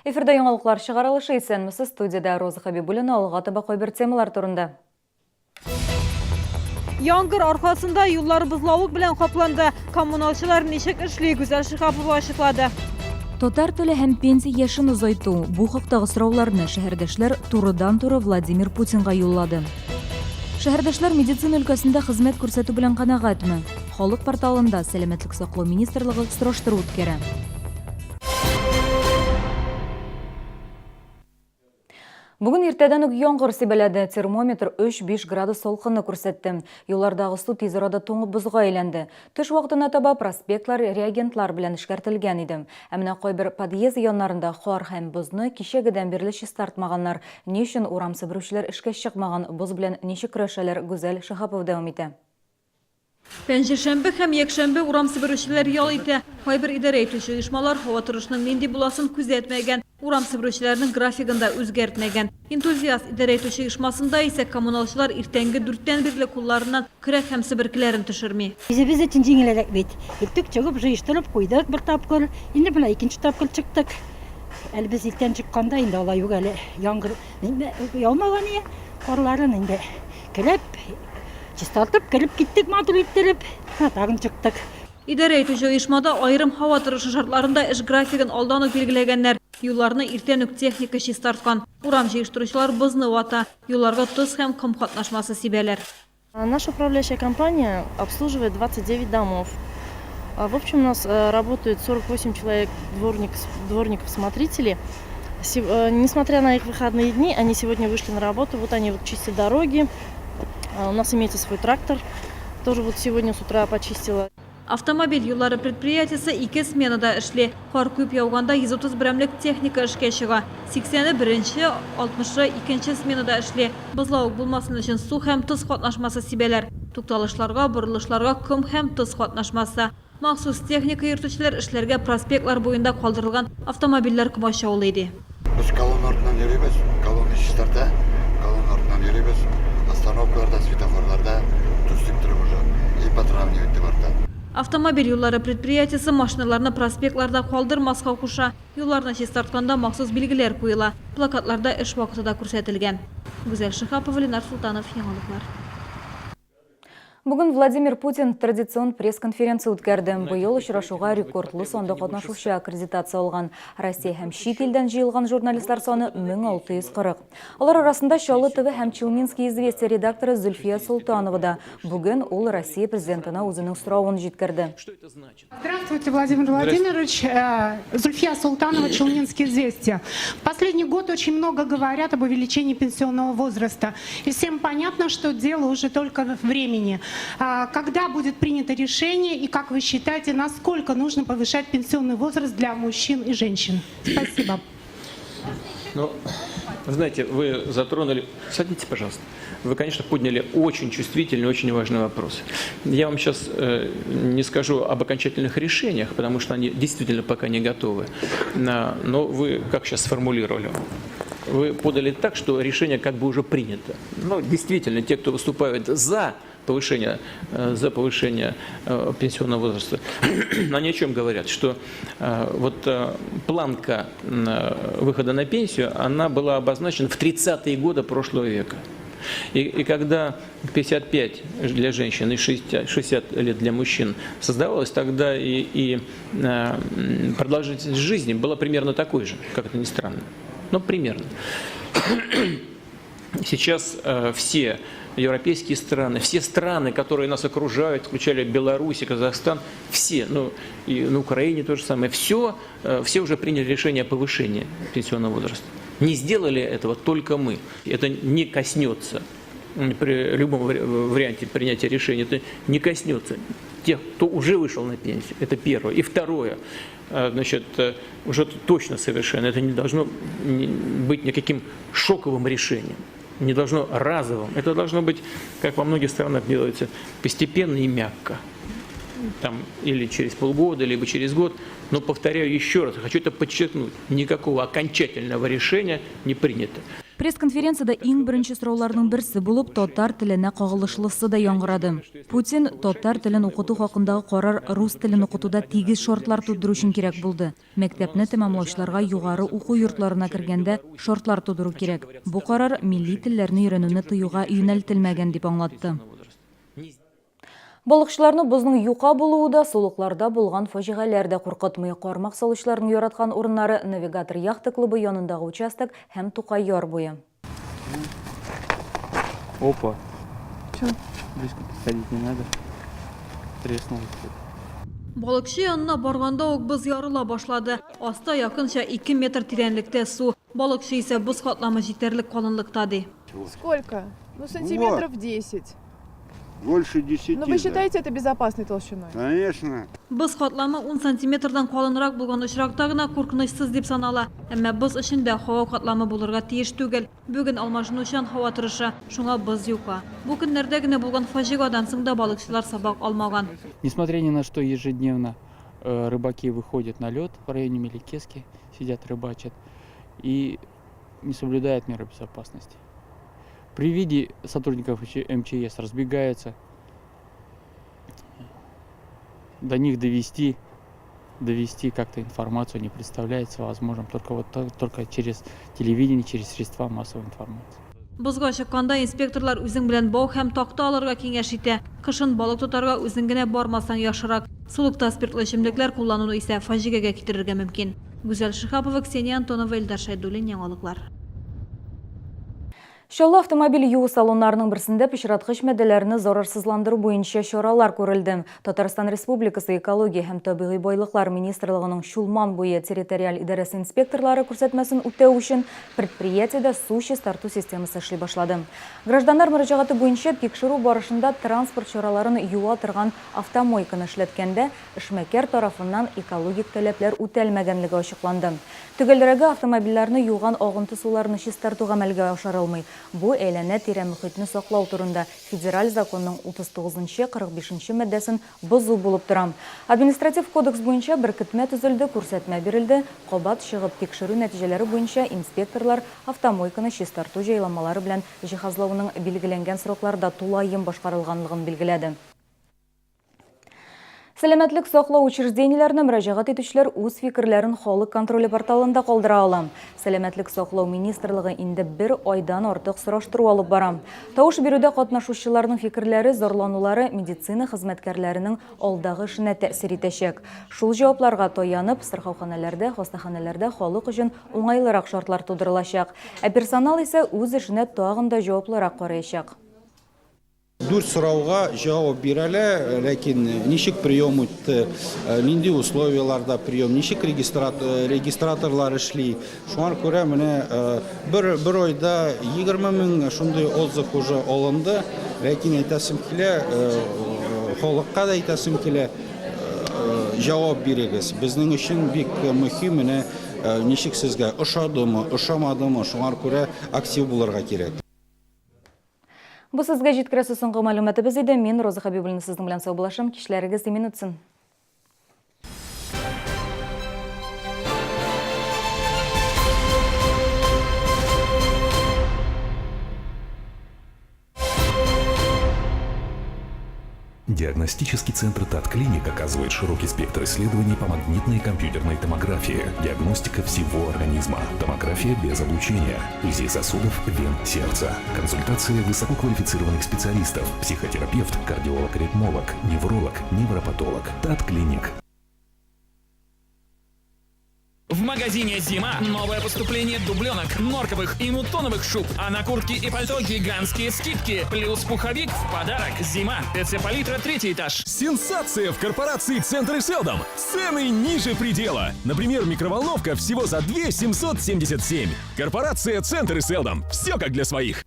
Эфирда яңалыклар чыгарылышы исәнмесез, студияда Роза Хабибуллина алга таба кайбер темалар турында. Яңгыр аркасында юллар бузлавык белән капланды. Коммуналчылар ничек эшли, Гүзәл Шихапова ачыклады. Татар теле һәм пенсия яшен озайту. Бу хактагы сорауларны шәһәрдәшләр турыдан-туры Владимир Путинга юллады. Шәһәрдәшләр медицина өлкәсендә хезмәт күрсәтү белән канагатмы? Халык порталында сәламәтлек саклау министрлыгы сораштыру үткәрә. Бүген иртәдән үк яңгыр сибәләде. Термометр 3-5 градус салкынны күрсәтте. Юллардагы су тиз арада туңып бозга әйләнде. Төш вакытына таба проспектлар реагентлар белән эшкәртелгән иде. Ә менә кайбер подъезд яннарында кар һәм бозны кичәгедән бирле чистартмаганнар. Ни өчен урам себерүчеләр эшкә чыкмаган, боз белән ничек көрәшәләр? Гүзәл Шихапов дәвам итә. Пәнҗешәмбе һәм якшәмбе урам себерүчеләр ял итә. Кайбер идарә итүче оешмалар һава торышының нинди буласын күзәтмәгән. Урам себерүчеләрнең графигында үзгәртмәгән. Энтузиаст идарә итүче оешмасында исә коммуналчылар иртәнге 4-тән бирле кулларыннан көрәк һәм себеркеләрен төшерми. Biz için җиңелрәк бит. Иртүк чыгып җыештырып куйдык бер тапкыр. Инде менә икенче тапкыр чыктык. Әле без иртән чыкканда инде алай юк әле яңгыр яумаган ия. Карларын инде келеп чистартып кирип киттек, матур иттереп, тагын чыктык. Идарә итүче оешмада айрым һава торышы шартларында эш графигын алдан ук билгеләгәннәр. Юлларны иртән үк техника чистарткан. Урам җыештыручылар бозны вата. Юлларга тоз һәм ком катнашмасы сибәләр. Наша управляющая компания обслуживает 29 домов. В общем, у нас работают 48 человек дворников-смотрителей. Несмотря на их выходные дни, они сегодня вышли на работу. Вот они чистят дороги. У нас имеется свой трактор. Тоже вот сегодня с утра почистила. Автомобиль юллары предприятиясы 2 сменада эшли. Кар күп яуганда 130 берәмлек техника эшкә чыга. 80-е беренче, 60-ы икенче сменада эшли. Бозлавык булмасын өчен су һәм тоз катнашмасы сибәләр. Тукталышларга, борылышларга ком һәм тоз катнашмасы. Махсус техника йөртүчеләр эшләргә проспектлар буенда калдырылган автомобильләр кумачаулый иде. Biz kolon ortadan yürüyoruz, kolon işlerde, kolon ortadan yürüyoruz. Остановкаларда, светофорларда түстік тұрып уже, и по травме өтті барда. Автомобиль юллары предприятиясы машиналарны проспектларда калдырмаска куша. Юлларны чистартканда махсус билгеләр куела. Плакатларда эш вакытында күрсәтелгән. Гүзәл Шихапова, Ленар Султанов, яңалыклар. Бүген Владимир Путин традицион пресс-конференция үткәрде. Быел очрашуга рекордлы санда катнашучы аккредитация алган. Россия һәм чит илдән җыелган журналистлар саны 1640. Алар арасында Чаллы ТВ һәм Челнинский известия редакторы Зульфия Султанова да. Бүген ул Россия президентына үзенең соравын җиткерде. Здравствуйте, Владимир Владимирович. Зульфия Султанова, Челнинский известия. Последний год очень много говорят об увеличении пенсионного возраста. И всем понятно, что дело уже только в времени. Когда будет принято решение и как вы считаете, насколько нужно повышать пенсионный возраст для мужчин и женщин? Спасибо. Ну, знаете, вы затронули... Садитесь, пожалуйста. Вы, конечно, подняли очень чувствительный, очень важный вопрос. Я вам сейчас не скажу об окончательных решениях, потому что они действительно пока не готовы. Но вы как сейчас сформулировали? Вы подали так, что решение как бы уже принято. Но действительно, те, кто выступают за повышение пенсионного возраста, они о чем говорят? Что вот планка выхода на пенсию, она была обозначена в 30-е годы прошлого века. И когда 55 для женщин и 60 лет для мужчин создавалось, тогда и продолжительность жизни была примерно такой же, как это ни странно. Ну, примерно. Сейчас все европейские страны, все страны, которые нас окружают, включая Беларусь и Казахстан, все, ну и на Украине то же самое, все уже приняли решение о повышении пенсионного возраста. Не сделали этого только мы. Это не коснется, при любом варианте принятия решения, это не коснется тех, кто уже вышел на пенсию. Это первое. И второе, значит, уже точно совершенно, это не должно быть никаким шоковым решением. Не должно разовым. Это должно быть, как во многих странах делается, постепенно и мягко. Там, или через полгода, либо через год. Но повторяю еще раз, хочу это подчеркнуть, никакого окончательного решения не принято. Пресс-конференцияда иң беренче сорауларның берсе булып татар теленә кагылышлысы да яңгырады. Путин татар телен укыту хакындагы карар рус телен укытуда тигез шартлар тудыру өчен кирәк булды. Мәктәпне тәмамлаучыларга югары уку йортларына кергәндә шартлар тудыру кирәк. Бу карар милли телләрне өйрәнүне тыюга юнәлтелмәгән дип аңлатты. Балыкчыларны бозның юка булуы да, сулыкларда булган фаҗигаләр дә куркытмый. Кармак салучыларның яраткан урыннары Навигатор яхта клубы янындагы участок һәм Тукай яр буе. Опа. Чё? Близко подходить не надо. Треснуло. Балыкчы янына барганда ук боз ярыла башлады. Аста якынча 2 метр тирәнлектә су. Балыкчы исә боз катламы җитәрлек калынлыкта ди. Сколько? Ну, сантиметров 10. Больше 10. Но вы считаете это безопасной толщиной? Конечно. Боз катламы 10 сантиметрдан калынрак булган очракта гына куркынычсыз дип санала. Әмма боз эчендә һава катламы булырга тиеш түгел. Бүген алмашынучан һава торышы, шуңа боз юка. Бу көннәрдә генә булган фаҗигадан соң да балыкчылар сабак алмаган. Несмотря ни на что, ежедневно рыбаки выходят на лед в районе Меликески, сидят рыбачат и не соблюдают меры безопасности. При виде сотрудников МЧС разбегаются. До них довести как-то информацию не представляется возможным. Только через телевидение, через средства массовой информации. Бозга чыкканда инспекторлар үзең белән бау һәм такта алырга киңәш итә. Кышын балык тотарга үзең генә бармасаң яхшырак. Сулыкта спиртлы эчемлекләр куллануны исә фаҗигагә китерергә мөмкин. Гүзәл Шихапова, Ксения Антонова, Илдар Шайдуллин, яңалыклар. Шалла автомобиль юу салоннарының берсендә пычраткыч мәдәләрне зарарсызландыру буенча чаралар күрелде. Татарстан Республикасы экология һәм табигый байлыклар министрлыгының Чулман буе территориаль идарәсе инспекторлары күрсәтмәсен үтәү өчен предприятиедә су чистарту системасы эшли башлады. Гражданнар мөрәҗәгате буенча тикшерү барышында транспорт чараларын юа торган автомойканы эшләткәндә эшмәкәр тарафыннан экологик таләпләр үтәлмәгәнлеге ачыкланды. Төгәлрәге автомобильләрне юган агынты суларны чистарту гамәлгә ашырылмый. Бу әйләнә-тирә мөхитне саклау турында федераль законның 39-45 маддәсен бозу булып тора. Административ кодекс буенча беркетмә төзелде, күрсәтмә бирелде. Кабат чыгып тикшерү нәтиҗәләре буенча инспекторлар автомойканы чистарту җайламалары белән җиһазлауның билгеләнгән срокларда тулаем башкарылганлыгын билгеләде. Сәламәтлек саклау учреждениеләренә мөрәҗәгать итүчеләр үз фикерләрен халык контроле порталында калдыра ала. Сәламәтлек саклау министрлыгы инде 1 айдан артык сораштыру алып бара. Тавыш бирүдә катнашучыларның фикерләре, зарланулары медицина хезмәткәрләренең алдагы эшенә тәэсир итәчәк. Шул җавапларга таянып, сырхауханәләрдә, хастаханәләрдә халык өчен уңайлырак шартлар тудырылачак. Ә персонал исә үз эшенә тагын да җаваплырак караячак. 4 сұрауға жауап берәлі, ләкин ничек прием үтті, нинди условияларда прием, ничек регистраторлар эшли. Шуңар күрә менә бір айда 20 мең шундый отзыв уже алынды, ләкин әйтәсем килә, халыкка да әйтәсем килә, жауап бирегез. Безнең өчен бик мөһим менә ничек сезгә ошадымы, ошамадымы, шуңар күрә актив булырга кирәк. Бу сезгә җиткерәсе соңгы мәгълүматыбыз иде. Мин Роза Хәбибуллина сезнең белән сау булашам. Кичләрегез имин үтсен. Диагностический центр ТАТ-клиник оказывает широкий спектр исследований по магнитной и компьютерной томографии, диагностика всего организма, томография без облучения, УЗИ сосудов, вен, сердца, консультации высококвалифицированных специалистов, психотерапевт, кардиолог-ритмолог, невролог, невропатолог. ТАТ-клиник. В магазине «Зима» новое поступление дубленок, норковых и мутоновых шуб, а на куртки и пальто гигантские скидки, плюс пуховик в подарок. «Зима», ТЦ Палитра, 3-й этаж. Сенсация в корпорации «Центр Селдом». Цены ниже предела. Например, микроволновка всего за 2 777. Корпорация «Центр Селдом». Все как для своих.